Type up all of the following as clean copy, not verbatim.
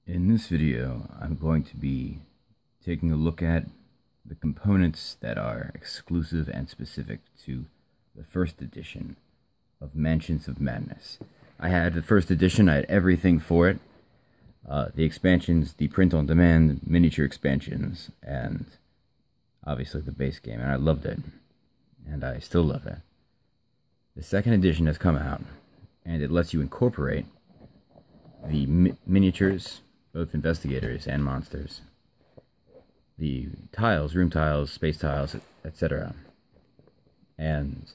In this video, I'm going to be taking a look at the components that are exclusive and specific to the first edition of Mansions of Madness. I had the first edition, I had everything for it. The expansions, the print-on-demand, miniature expansions, and obviously the base game, and I loved it. And I still love it. The second edition has come out, and it lets you incorporate the miniatures, both investigators and monsters, the tiles, room tiles, space tiles, etc., and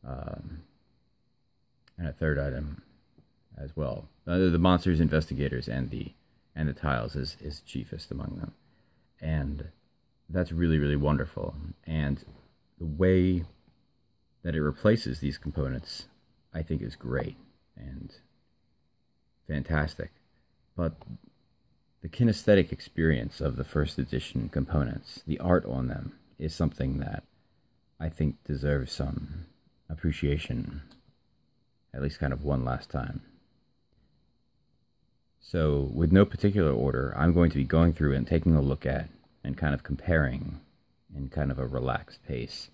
a third item as well. The monsters, investigators, and the tiles is chiefest among them, and that's really wonderful. And the way that it replaces these components, I think, is great and fantastic. But the kinesthetic experience of the first edition components, the art on them, is something that I think deserves some appreciation, at least kind of one last time. So, with no particular order, I'm going to be going through and taking a look at and kind of comparing in kind of a relaxed pace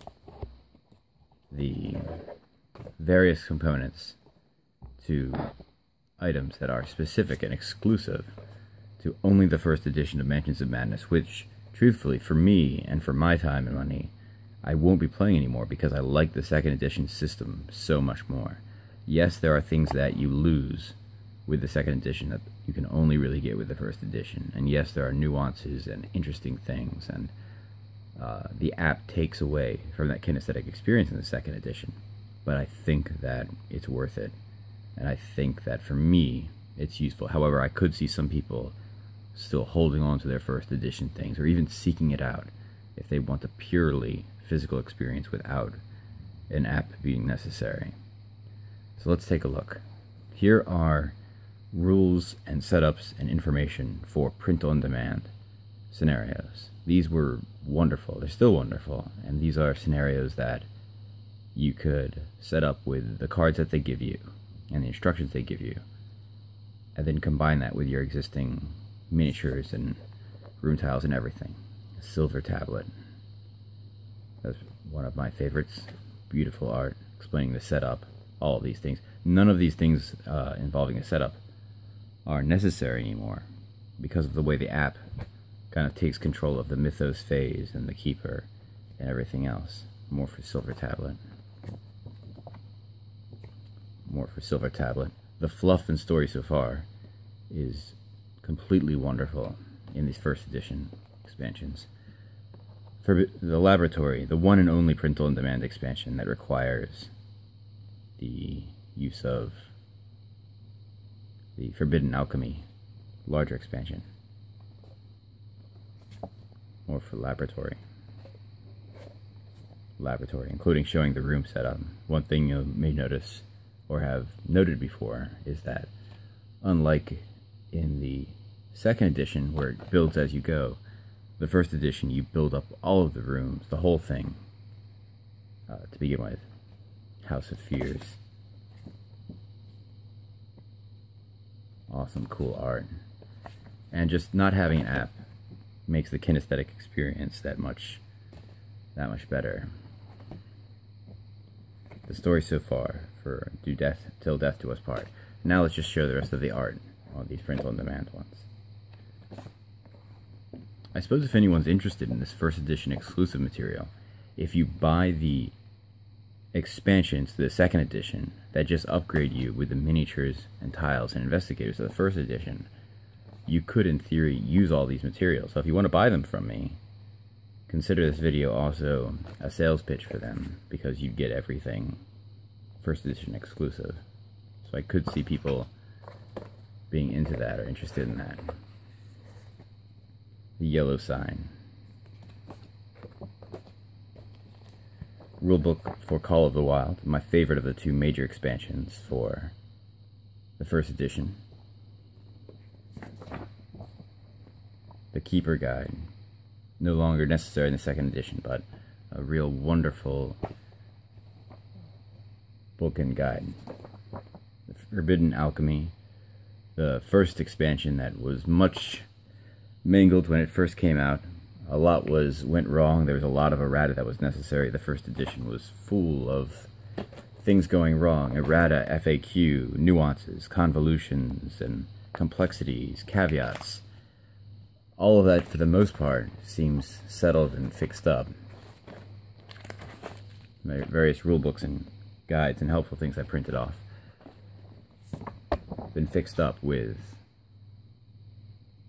the various components to items that are specific and exclusive to only the first edition of Mansions of Madness, which, truthfully, for me and for my time and money, I won't be playing anymore because I like the second edition system so much more. Yes, there are things that you lose with the second edition that you can only really get with the first edition, and yes, there are nuances and interesting things, and the app takes away from that kinesthetic experience in the second edition, but I think that it's worth it. And I think that for me, it's useful. However, I could see some people still holding on to their first edition things, or even seeking it out if they want a purely physical experience without an app being necessary. So let's take a look. Here are rules and setups and information for print-on-demand scenarios. These were wonderful. They're still wonderful. And these are scenarios that you could set up with the cards that they give you and the instructions they give you, and then combine that with your existing miniatures and room tiles and everything. A silver tablet. That's one of my favorites. Beautiful art explaining the setup, all of these things. None of these things involving a setup are necessary anymore because of the way the app kind of takes control of the mythos phase and the keeper and everything else. More for silver tablet. More for silver tablet. The fluff and story so far is completely wonderful in these first edition expansions. For the laboratory, the one and only print-on-demand expansion that requires the use of the Forbidden Alchemy larger expansion. More for laboratory, including showing the room setup. One thing you may notice or have noted before is that, unlike in the second edition where it builds as you go, the first edition you build up all of the rooms, the whole thing, to begin with. House of Fears. Awesome, cool art. And just not having an app makes the kinesthetic experience that much better. The story so far for Till Death Do Us Part. Now let's just show the rest of the art on these print-on-demand ones. I suppose if anyone's interested in this first edition exclusive material, if you buy the expansions to the second edition that just upgrade you with the miniatures and tiles and investigators of the first edition, you could in theory use all these materials. So if you want to buy them from me, consider this video also a sales pitch for them, because you get everything first edition exclusive. So I could see people being into that or interested in that. The yellow sign. Rulebook for Call of the Wild, my favorite of the two major expansions for the first edition. The Keeper Guide, no longer necessary in the second edition, but a real wonderful book and guide. The Forbidden Alchemy, the first expansion that was much mangled when it first came out. A lot went wrong. There was a lot of errata that was necessary. The first edition was full of things going wrong. Errata, FAQ, nuances, convolutions, and complexities, caveats. All of that, for the most part, seems settled and fixed up. Various rulebooks and guides and helpful things I printed off been fixed up with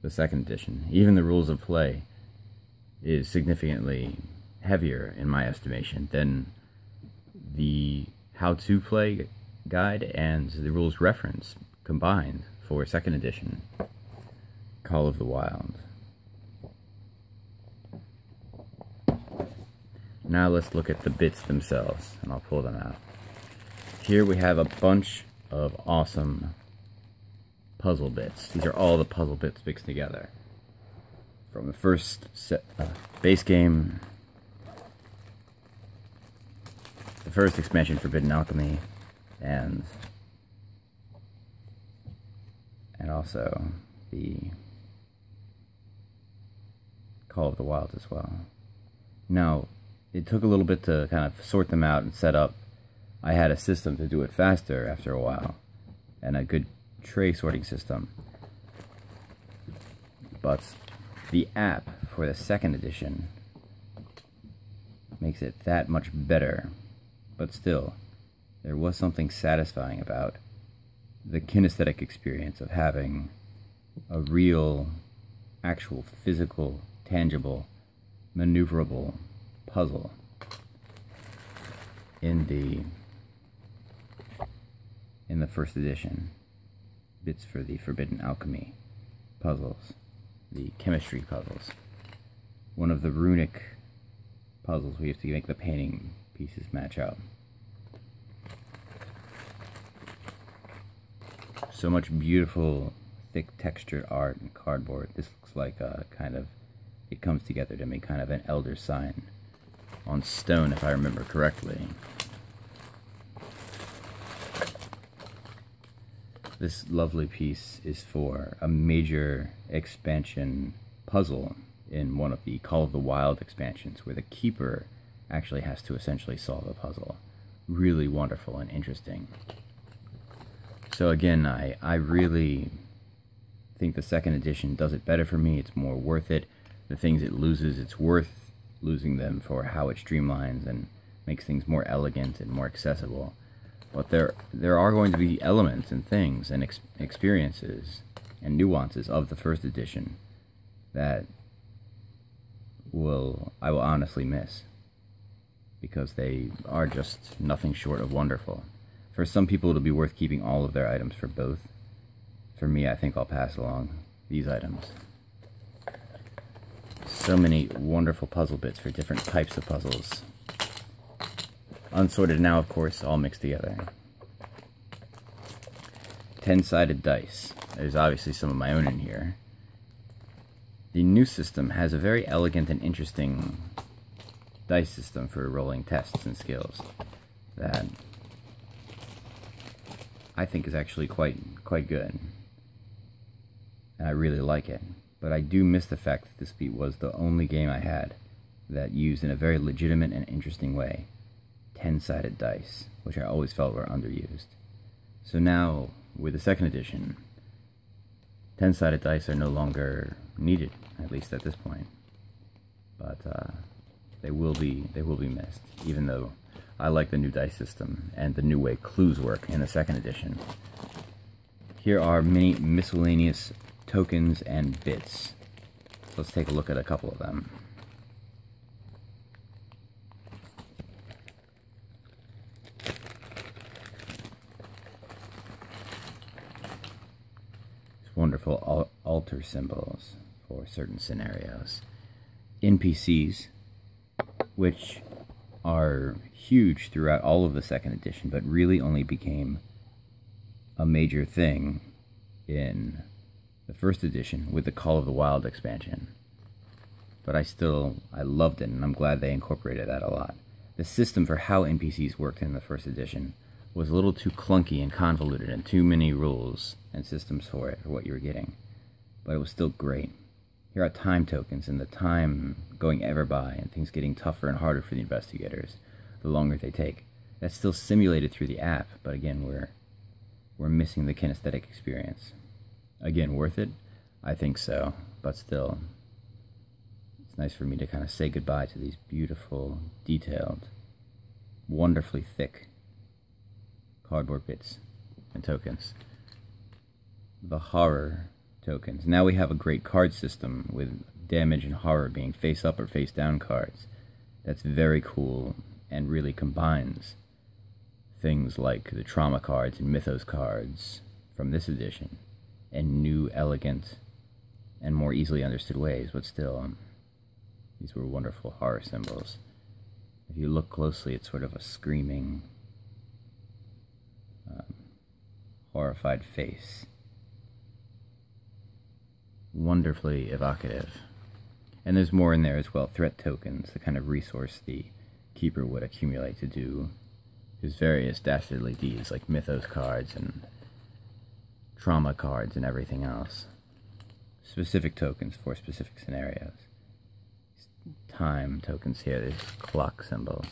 the second edition. Even the rules of play is significantly heavier, in my estimation, than the how-to play guide and the rules reference combined for second edition Call of the Wild. Now let's look at the bits themselves, and I'll pull them out. Here we have a bunch of awesome puzzle bits. These are all the puzzle bits mixed together. From the first base game, the first expansion, Forbidden Alchemy, and also the Call of the Wild as well. Now, it took a little bit to kind of sort them out and set up. I had a system to do it faster after a while, and a good tray sorting system. But the app for the second edition makes it that much better. But still, there was something satisfying about the kinesthetic experience of having a real, actual, physical, tangible, maneuverable puzzle in the first edition. Bits for the Forbidden Alchemy puzzles, the chemistry puzzles. One of the runic puzzles we have to make the painting pieces match up. So much beautiful, thick textured art and cardboard. This looks like a kind of, it comes together to make kind of an elder sign on stone, if I remember correctly. This lovely piece is for a major expansion puzzle in one of the Call of the Wild expansions, where the keeper actually has to essentially solve a puzzle. Really wonderful and interesting. So again, I really think the second edition does it better for me. It's more worth it. The things it loses, it's worth losing them for how it streamlines and makes things more elegant and more accessible. But there are going to be elements and things and experiences and nuances of the first edition that I will honestly miss, because they are just nothing short of wonderful. For some people, it'll be worth keeping all of their items for both. For me, I think I'll pass along these items. So many wonderful puzzle bits for different types of puzzles. Unsorted now, of course, all mixed together. 10-sided dice. There's obviously some of my own in here. The new system has a very elegant and interesting dice system for rolling tests and skills that I think is actually quite good. And I really like it. But I do miss the fact that this was the only game I had that used, in a very legitimate and interesting way, 10-sided dice, which I always felt were underused. So now, with the second edition, 10-sided dice are no longer needed, at least at this point. But they will be missed, even though I like the new dice system and the new way clues work in the second edition. Here are many miscellaneous tokens and bits. So let's take a look at a couple of them. Wonderful altar symbols for certain scenarios. NPCs, which are huge throughout all of the second edition, but really only became a major thing in the first edition with the Call of the Wild expansion. But I loved it, and I'm glad they incorporated that a lot. The system for how NPCs worked in the first edition was a little too clunky and convoluted and too many rules and systems for it, for what you were getting. But it was still great. Here are time tokens, and the time going ever by and things getting tougher and harder for the investigators the longer they take. That's still simulated through the app, but again, we're missing the kinesthetic experience. Again, worth it? I think so, but still, it's nice for me to kind of say goodbye to these beautiful, detailed, wonderfully thick cardboard bits and tokens. The horror tokens. Now we have a great card system with damage and horror being face up or face down cards. That's very cool and really combines things like the trauma cards and mythos cards from this edition in new, elegant, and more easily understood ways, but still, these were wonderful horror symbols. If you look closely, it's sort of a screaming, horrified face. Wonderfully evocative. And there's more in there as well. Threat tokens, the kind of resource the keeper would accumulate to do his various dastardly deeds, like mythos cards and trauma cards and everything else. Specific tokens for specific scenarios. Time tokens here, there's clock symbols.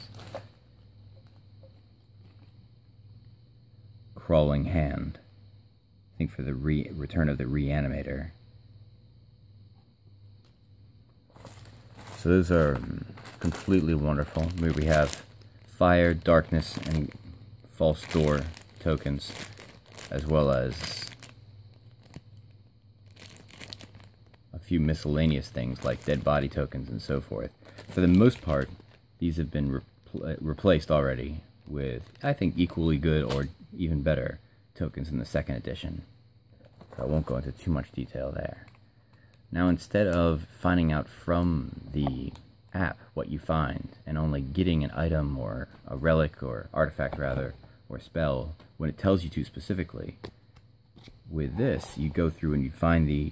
Crawling hand. I think for the return of the reanimator. So those are completely wonderful. Here we have fire, darkness, and false door tokens, as well as a few miscellaneous things like dead body tokens and so forth. For the most part, these have been replaced already with, I think, equally good or even better tokens in the second edition. So I won't go into too much detail there. Now, instead of finding out from the app what you find and only getting an item or a relic or artifact rather, or spell when it tells you to specifically, with this you go through and you find the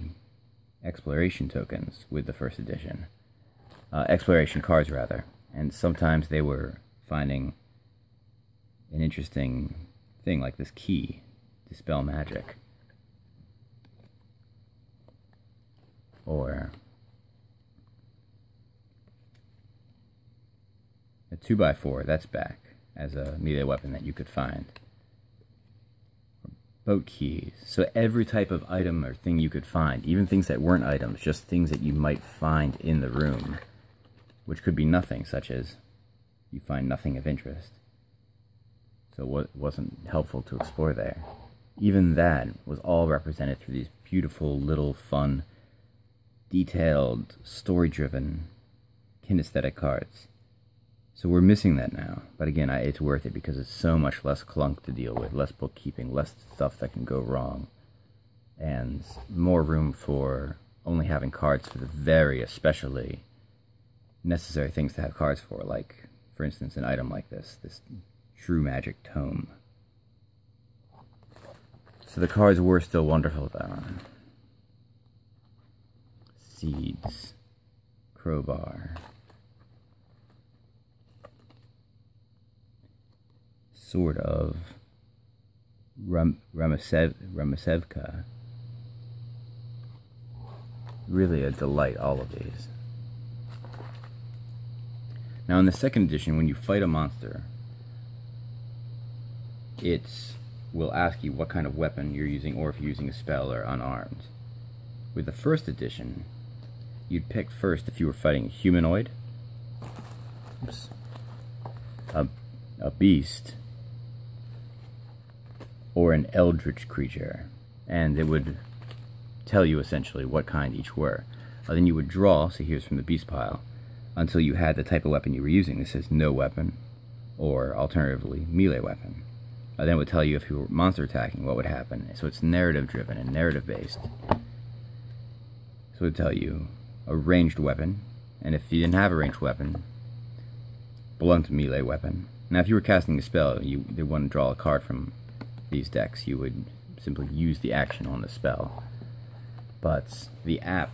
exploration tokens with the first edition. Exploration cards rather, and sometimes they were finding an interesting thing like this key, dispel magic, or a 2x4, that's back as a melee weapon that you could find. Boat keys. So every type of item or thing you could find, even things that weren't items, just things that you might find in the room, which could be nothing, such as you find nothing of interest. So what wasn't helpful to explore there. Even that was all represented through these beautiful little fun, detailed, story-driven, kinesthetic cards. So we're missing that now, but again, it's worth it because it's so much less clunk to deal with, less bookkeeping, less stuff that can go wrong, and more room for only having cards for the very especially necessary things to have cards for, like, for instance, an item like this True Magic Tome. So the cards were still wonderful though. Seeds, crowbar, Sword of Ramasevka. Really a delight, all of these. Now in the second edition, when you fight a monster, it will ask you what kind of weapon you're using or if you're using a spell or unarmed. With the first edition, you'd pick first if you were fighting a humanoid, a beast, or an eldritch creature, and it would tell you essentially what kind each were. Then you would draw, so here's from the beast pile, until you had the type of weapon you were using. This is no weapon, or alternatively, melee weapon. Then it would tell you if you were monster attacking, what would happen. So it's narrative driven and narrative based. So it would tell you a ranged weapon, and if you didn't have a ranged weapon, blunt melee weapon. Now if you were casting a spell, you would want to draw a card from these decks. You would simply use the action on the spell. But the app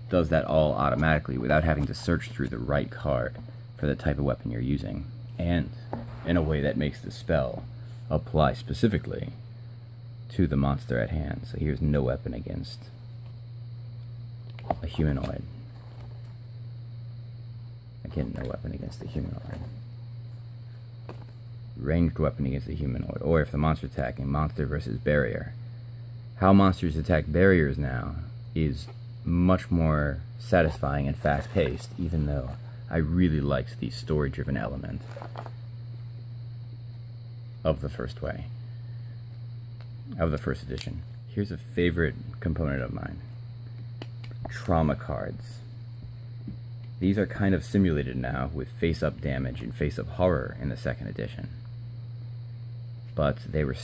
does that all automatically without having to search through the right card for the type of weapon you're using, and in a way that makes the spell apply specifically to the monster at hand. So here's no weapon against a humanoid. Again, no weapon against a humanoid. Ranged weapon against a humanoid. Or if the monster attacking, monster versus barrier. How monsters attack barriers now is much more satisfying and fast-paced, even though I really liked the story-driven element of the first edition. Here's a favorite component of mine. Trauma cards. These are kind of simulated now with face-up damage and face-up horror in the second edition. But they were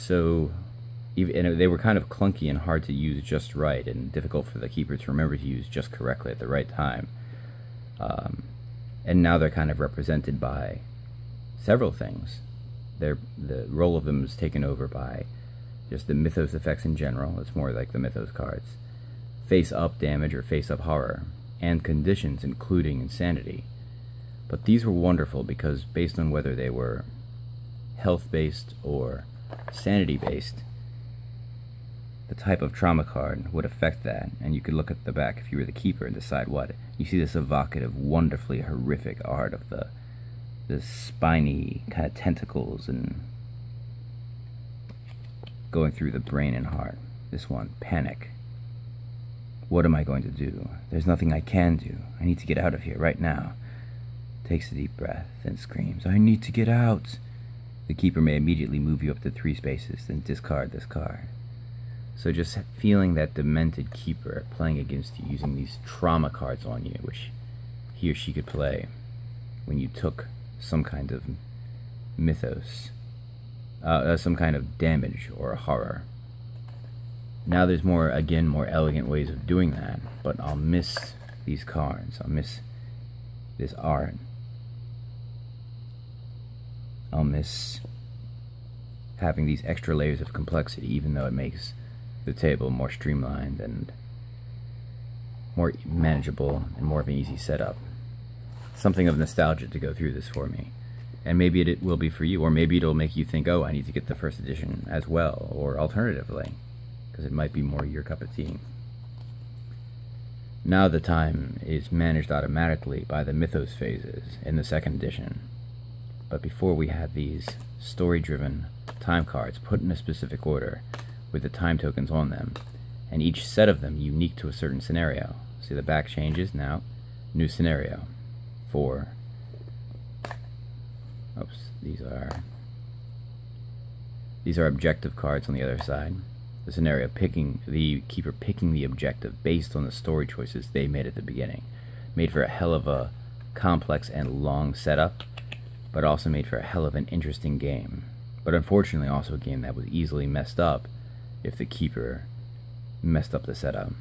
they were kind of clunky and hard to use just right, and difficult for the keeper to remember to use just correctly at the right time. And now they're kind of represented by several things. The role of them is taken over by just the mythos effects in general. It's more like the mythos cards. Face-up damage or face-up horror, and conditions including insanity. But these were wonderful because based on whether they were health-based or sanity-based, the type of trauma card would affect that, and you could look at the back if you were the keeper and decide what. You see this evocative, wonderfully horrific art of the spiny kind of tentacles and going through the brain and heart. This one, panic. What am I going to do? There's nothing I can do. I need to get out of here right now. Takes a deep breath, then screams, I need to get out. The keeper may immediately move you up to 3 spaces, then discard this card. So just feeling that demented keeper playing against you, using these trauma cards on you, which he or she could play when you took some kind of mythos, some kind of damage or horror. Now there's more elegant ways of doing that, but I'll miss these cards. I'll miss this art. I'll miss having these extra layers of complexity, even though it makes the table more streamlined and more manageable and more of an easy setup. Something of nostalgia to go through this for me. And maybe it will be for you, or maybe it'll make you think, oh, I need to get the first edition as well, or alternatively, because it might be more your cup of tea. Now the time is managed automatically by the mythos phases in the second edition. But before we had these story-driven time cards put in a specific order with the time tokens on them, and each set of them unique to a certain scenario. See the back changes now, new scenario. 4. Oops, these are objective cards on the other side. The scenario the keeper picking the objective based on the story choices they made at the beginning. Made for a hell of a complex and long setup, but also made for a hell of an interesting game. But unfortunately also a game that was easily messed up if the keeper messed up the setup.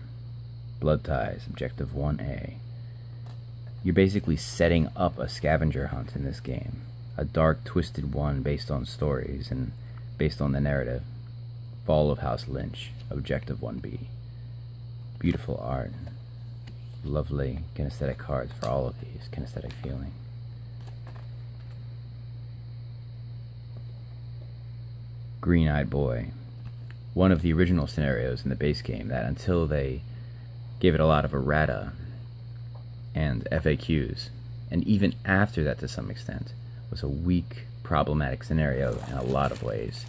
Blood Ties, Objective 1A. You're basically setting up a scavenger hunt in this game. A dark, twisted one based on stories and based on the narrative. Fall of House Lynch, Objective 1B. Beautiful art. Lovely kinesthetic cards for all of these. Kinesthetic feeling. Green-Eyed Boy. One of the original scenarios in the base game that until they gave it a lot of errata and FAQs, and even after that to some extent, was a weak, problematic scenario in a lot of ways.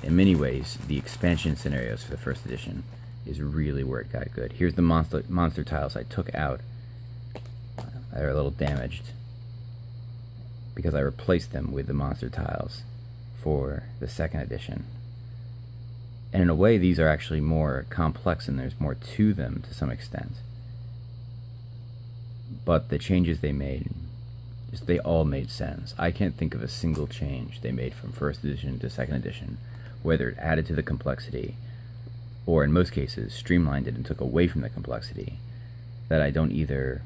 In many ways, the expansion scenarios for the first edition is really where it got good. Here's the monster tiles I took out. They're a little damaged because I replaced them with the monster tiles for the second edition. And in a way, these are actually more complex and there's more to them to some extent. But the changes they made, they all made sense. I can't think of a single change they made from first edition to second edition, whether it added to the complexity, or in most cases, streamlined it and took away from the complexity, that I don't either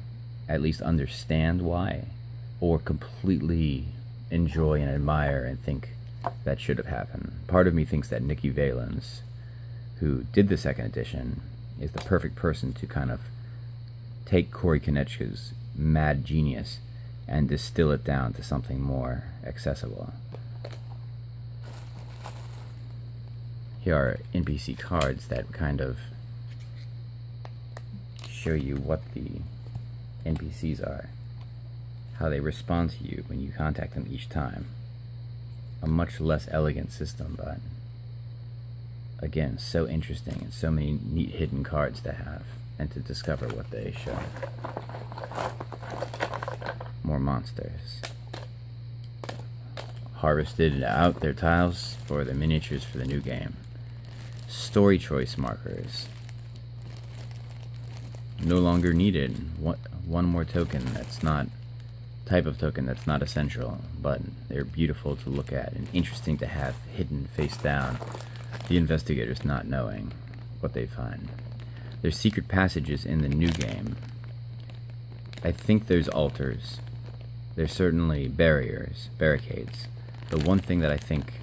at least understand why, or completely enjoy and admire and think that should have happened. Part of me thinks that Nikki Valens, who did the second edition, is the perfect person to kind of take Corey Konechka's mad genius and distill it down to something more accessible. Here are NPC cards that kind of show you what the NPCs are, how they respond to you when you contact them each time. A much less elegant system, but again, so interesting and so many neat hidden cards to have and to discover what they show. More monsters. Harvested out their tiles for their miniatures for the new game. Story choice markers. No longer needed. One more token that's not type of token that's not essential, but they're beautiful to look at and interesting to have hidden face down, the investigators not knowing what they find. There's secret passages in the new game. I think there's altars. There's certainly barricades. The one thing that I think,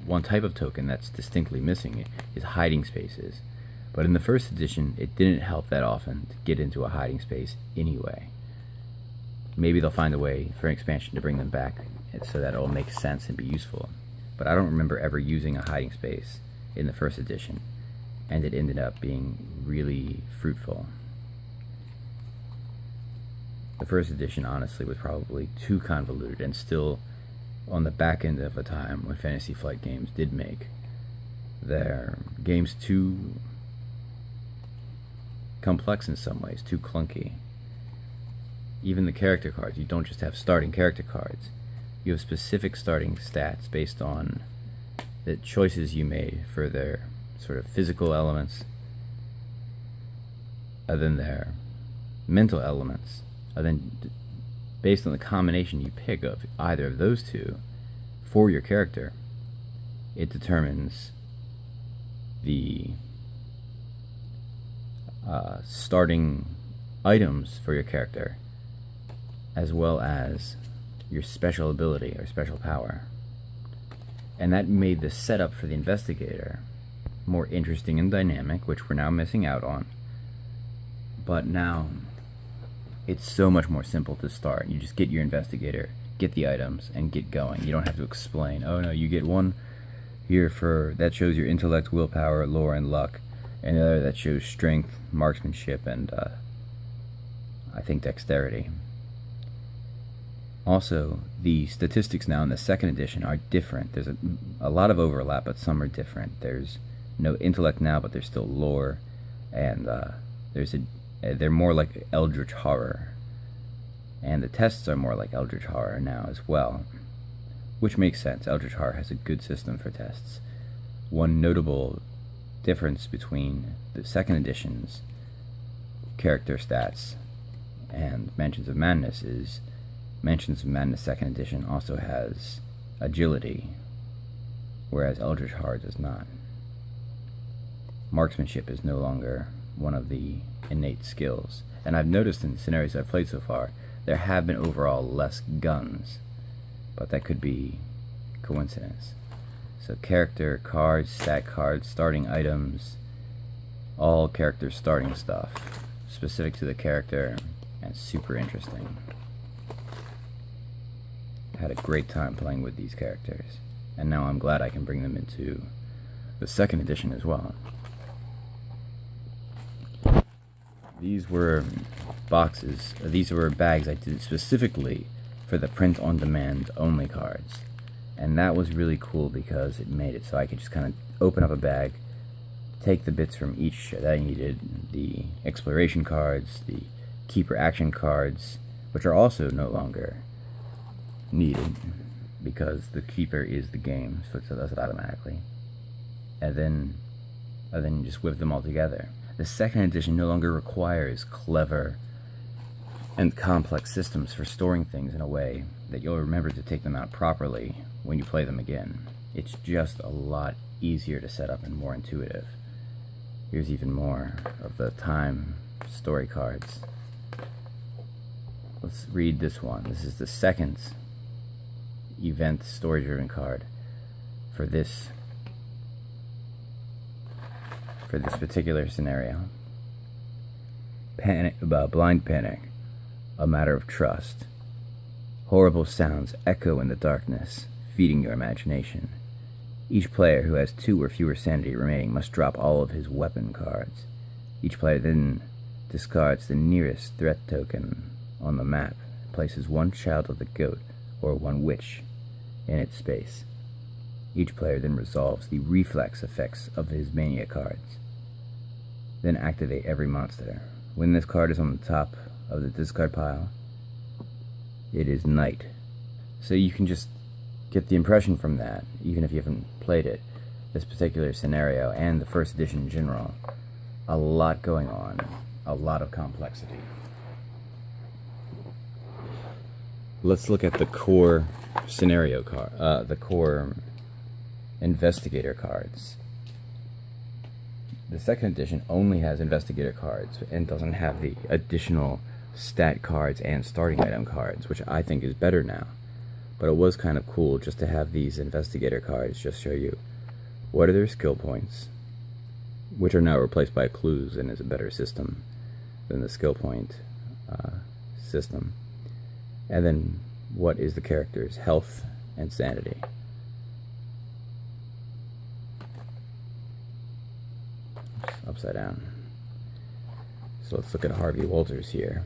one type of token that's distinctly missing is hiding spaces. But in the first edition, it didn't help that often to get into a hiding space anyway. Maybe they'll find a way for an expansion to bring them back so that it'll make sense and be useful. But I don't remember ever using a hiding space in the first edition, and it ended up being really fruitful. The first edition, honestly, was probably too convoluted and still on the back end of a time when Fantasy Flight Games did make their games too complex in some ways, too clunky. Even the character cards, you don't just have starting character cards. You have specific starting stats based on the choices you made for their sort of physical elements, and then their mental elements, and then based on the combination you pick of either of those two for your character, it determines the starting items for your character, as well as your special ability or special power. And that made the setup for the investigator more interesting and dynamic, which we're now missing out on. But now it's so much more simple to start. You just get your investigator, get the items, and get going. You don't have to explain, oh no, you get one here for that shows your intellect, willpower, lore, and luck, and the other that shows strength, marksmanship, and I think dexterity. Also, the statistics now in the second edition are different. There's a lot of overlap, but some are different. There's no intellect now, but there's still lore, and they're more like Eldritch Horror. And the tests are more like Eldritch Horror now as well, which makes sense. Eldritch Horror has a good system for tests. One notable difference between the second edition's character stats and Mansions of Madness is Mansions of Madness second edition also has agility, whereas Eldritch Horror does not. Marksmanship is no longer one of the innate skills, and I've noticed in the scenarios I've played so far, there have been overall less guns, but that could be coincidence. So character cards, stat cards, starting items, all character starting stuff, specific to the character, and super interesting. I had a great time playing with these characters, and now I'm glad I can bring them into the second edition as well. These were bags I did specifically for the print-on-demand only cards. And that was really cool because it made it so I could just kind of open up a bag, take the bits from each that I needed, the exploration cards, the keeper action cards, which are also no longer needed because the keeper is the game, so it does it automatically. And then just whip them all together. The second edition no longer requires clever and complex systems for storing things in a way that you'll remember to take them out properly when you play them again. It's just a lot easier to set up and more intuitive. Here's even more of the time story cards. Let's read this one. This is the second event story-driven card for this particular scenario. Blind panic, a matter of trust. Horrible sounds echo in the darkness, feeding your imagination. Each player who has 2 or fewer sanity remaining must drop all of his weapon cards. Each player then discards the nearest threat token on the map and places 1 child of the goat or 1 witch in its space. Each player then resolves the reflex effects of his mania cards. Then activate every monster. When this card is on the top of the discard pile, it is night. So you can just get the impression from that, even if you haven't played it, this particular scenario and the first edition in general, a lot going on, a lot of complexity. Let's look at the core scenario card, the core investigator cards. The second edition only has investigator cards and doesn't have the additional stat cards and starting item cards, which I think is better now. But it was kind of cool just to have these investigator cards just show you what are their skill points, which are now replaced by clues and is a better system than the skill point system. And then what is the character's health and sanity. Upside down. So let's look at Harvey Walters here.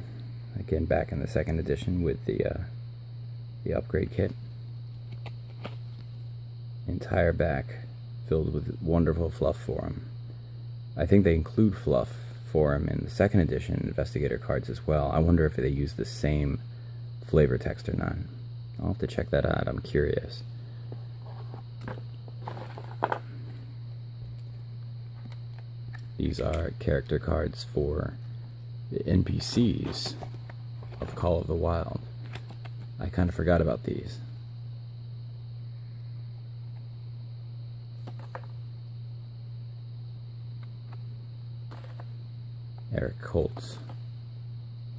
Again, back in the second edition with the upgrade kit. Entire back filled with wonderful fluff for him. I think they include fluff for him in the second edition investigator cards as well. I wonder if they use the same flavor text or not. I'll have to check that out. I'm curious. These are character cards for the NPCs of Call of the Wild. I kind of forgot about these. Eric Colts,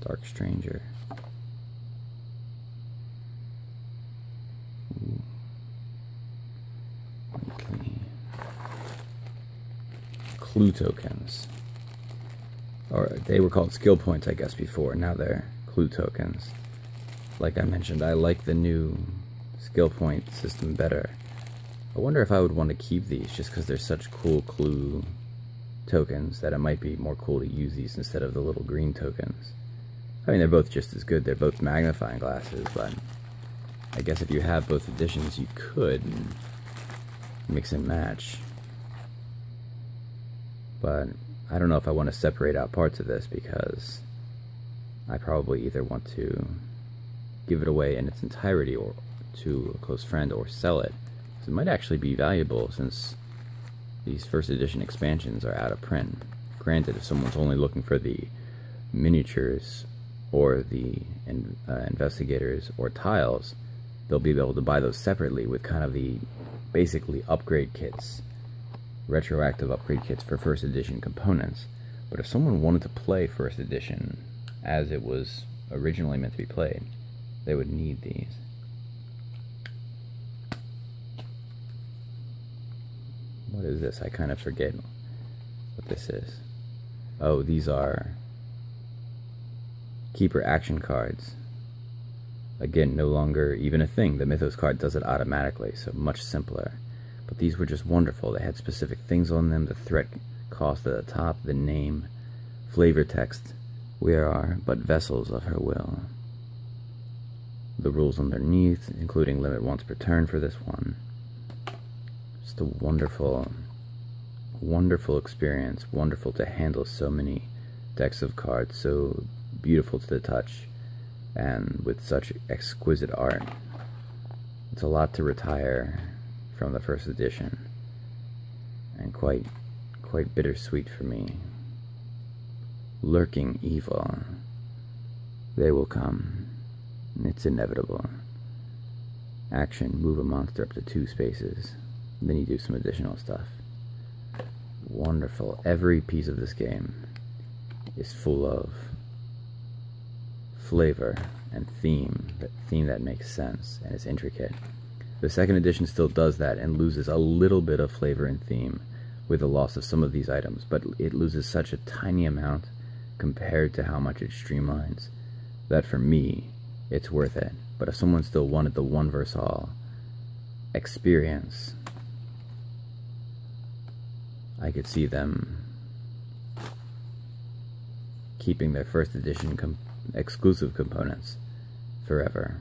Dark Stranger. Ooh. Clue tokens. Or they were called skill points, I guess, before. Now they're clue tokens. Like I mentioned, I like the new skill point system better. I wonder if I would want to keep these just because they're such cool clue tokens that it might be more cool to use these instead of the little green tokens. I mean, they're both just as good. They're both magnifying glasses, but I guess if you have both editions, you could mix and match. But I don't know if I want to separate out parts of this because I probably either want to give it away in its entirety or to a close friend or sell it. So it might actually be valuable since these first edition expansions are out of print. Granted, if someone's only looking for the miniatures or the investigators or tiles, they'll be able to buy those separately with kind of the basically upgrade kits, retroactive upgrade kits for first edition components. But if someone wanted to play first edition as it was originally meant to be played, they would need these. What is this? I kind of forget what this is. Oh, these are Keeper action cards. Again, no longer even a thing. The Mythos card does it automatically, so much simpler. But these were just wonderful. They had specific things on them, the threat cost at the top, the name, flavor text. We are but vessels of her will. The rules underneath, including limit once per turn for this one. Just a wonderful, wonderful experience. Wonderful to handle so many decks of cards, so beautiful to the touch, and with such exquisite art. It's a lot to retire from the first edition, and quite bittersweet for me. Lurking evil. They will come. It's inevitable. Action, move a monster up to 2 spaces. Then you do some additional stuff. Wonderful. Every piece of this game is full of flavor and theme that makes sense and is intricate. The second edition still does that and loses a little bit of flavor and theme with the loss of some of these items, but it loses such a tiny amount compared to how much it streamlines that for me it's worth it. But if someone still wanted the one versus all experience, I could see them keeping their first edition exclusive components forever.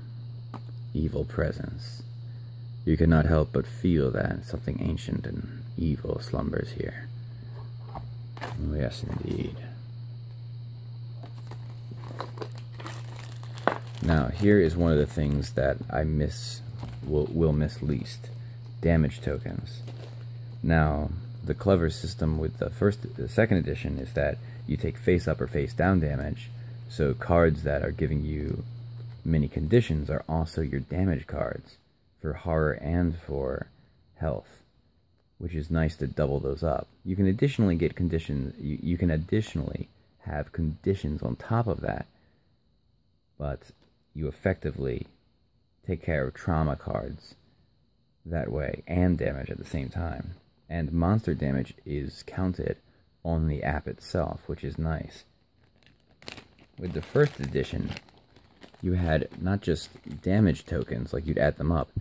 Evil presence. You cannot help but feel that something ancient and evil slumbers here. Oh, yes, indeed. Now, here is one of the things that I will miss least. Damage tokens. Now, the clever system with the second edition is that you take face up or face down damage, so cards that are giving you many conditions are also your damage cards for horror and for health, which is nice to double those up. You can additionally get conditions, you can additionally have conditions on top of that, but you effectively take care of trauma cards that way and damage at the same time. And monster damage is counted on the app itself, which is nice. With the first edition, you had not just damage tokens, like you'd add them up,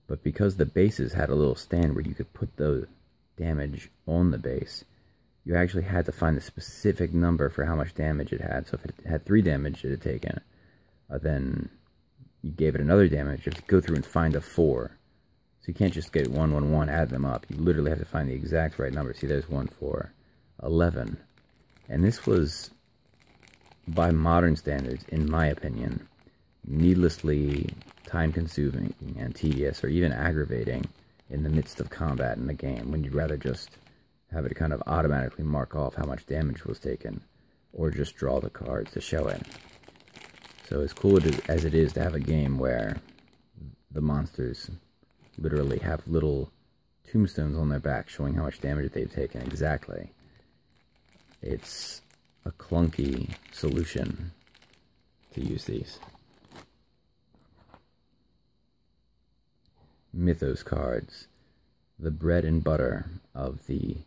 but because the bases had a little stand where you could put the damage on the base, you actually had to find the specific number for how much damage it had. So if it had 3 damage it had taken, then you gave it another damage. You have to go through and find a 4. So you can't just get 1, 1, 1, add them up. You literally have to find the exact right number. See, there's 1, 4, 11. And this was, by modern standards, in my opinion, needlessly time-consuming and tedious, or even aggravating in the midst of combat in the game, when you'd rather just have it kind of automatically mark off how much damage was taken, or just draw the cards to show it. So as cool as it is to have a game where the monsters literally have little tombstones on their back showing how much damage they've taken exactly, it's a clunky solution to use these. Mythos cards, the bread and butter of the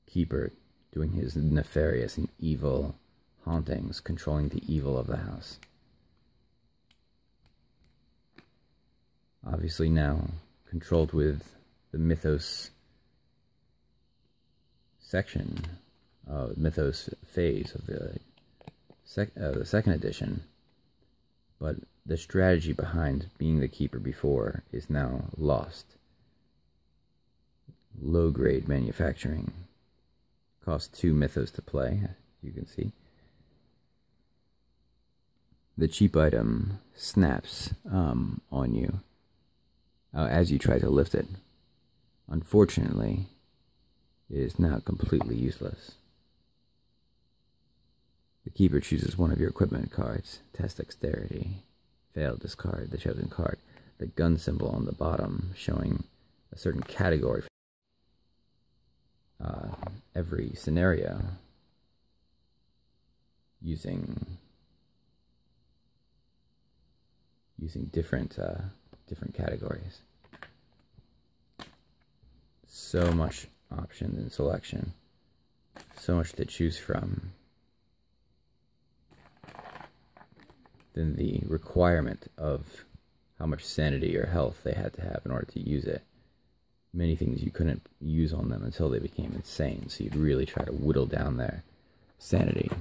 keeper doing his nefarious and evil hauntings, controlling the evil of the house. Obviously now controlled with the Mythos section, Mythos phase of the second edition, but the strategy behind being the keeper before is now lost. Low-grade manufacturing. Costs 2 Mythos to play, as you can see. The cheap item snaps on you as you try to lift it. Unfortunately, it is now completely useless. The keeper chooses one of your equipment cards. Test dexterity. Fail, discard the chosen card. The gun symbol on the bottom showing a certain category. Every scenario using different categories. So much option and selection. So much to choose from. Then the requirement of how much sanity or health they had to have in order to use it. Many things you couldn't use on them until they became insane, so you'd really try to whittle down their sanity.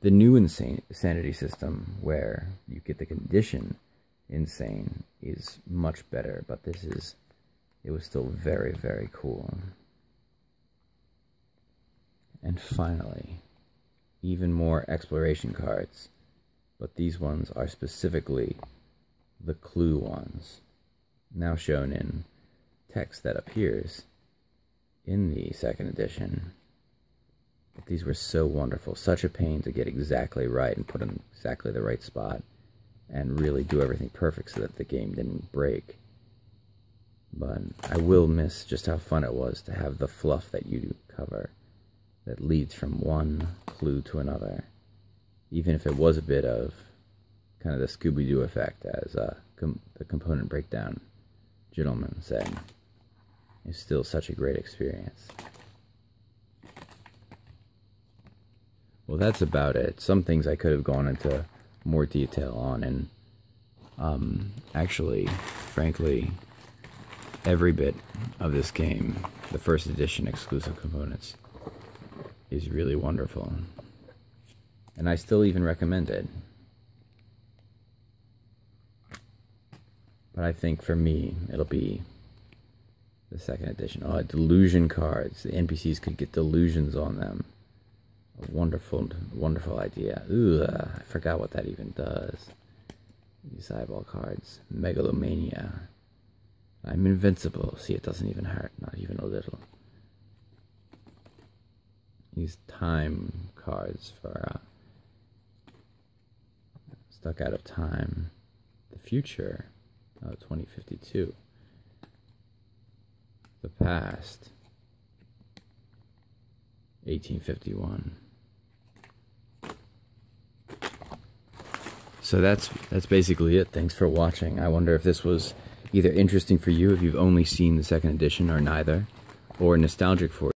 The new insanity system, where you get the condition insane, is much better, but it was still very, very cool. And finally, even more exploration cards, but these ones are specifically the clue ones, now shown in text that appears in the second edition. But these were so wonderful, such a pain to get exactly right and put in exactly the right spot and really do everything perfect so that the game didn't break. But I will miss just how fun it was to have the fluff that you cover that leads from one clue to another, even if it was a bit of kind of the Scooby-Doo effect, as the component breakdown gentleman said. It's still such a great experience. Well, that's about it. Some things I could have gone into more detail on, and actually, frankly, every bit of this game, the first edition exclusive components, is really wonderful. And I still even recommend it. But I think for me, it'll be the second edition. Oh, delusion cards. The NPCs could get delusions on them. A wonderful, wonderful idea. Ugh, I forgot what that even does. These eyeball cards. Megalomania. I'm invincible. See, it doesn't even hurt. Not even a little. These time cards for stuck out of time. The future. 2052. The past. 1851. So that's basically it. Thanks for watching. I wonder if this was either interesting for you if you've only seen the second edition or neither, or nostalgic for you.